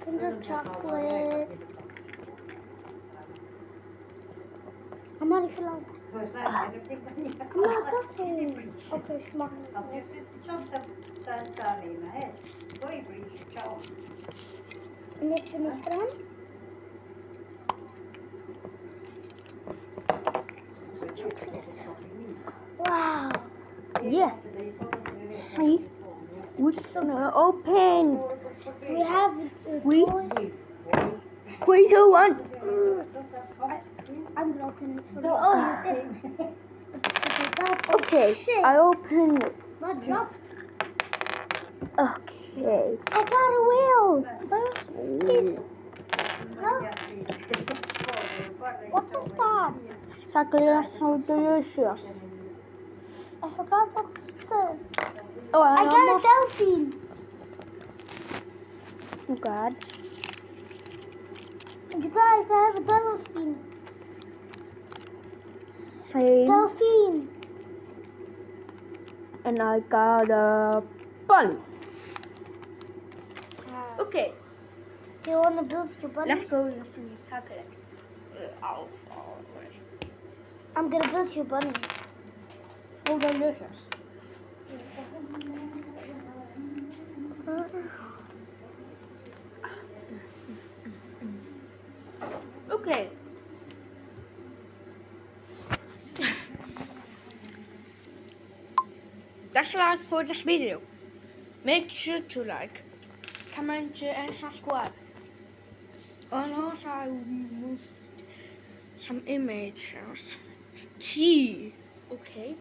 Kinder chocolate. I'm not even Okay, smakelijk. En dit vind ik eraan. Wow. Yeah. See? Who's gonna open? We have We- toys. 3, 2, 1. I'm gonna open it for you. Oh, you did. Okay, Shit. I open it. Not drop. Okay. I got a wheel. Please. What is that? Chocolate is so delicious. I forgot what this is. Oh, I got a delphine. Oh God. You guys, I have a delphine. Hey. Delphine. And I got a bunny. Okay, Do you want to build your bunny? let's go for the chocolate. I'm gonna build your bunny. Oh, delicious. Okay. That's like for this video. Make sure to like, comment, and subscribe. And also I will remove some images. Gee. Okay.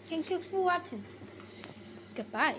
Thank you for watching. Goodbye.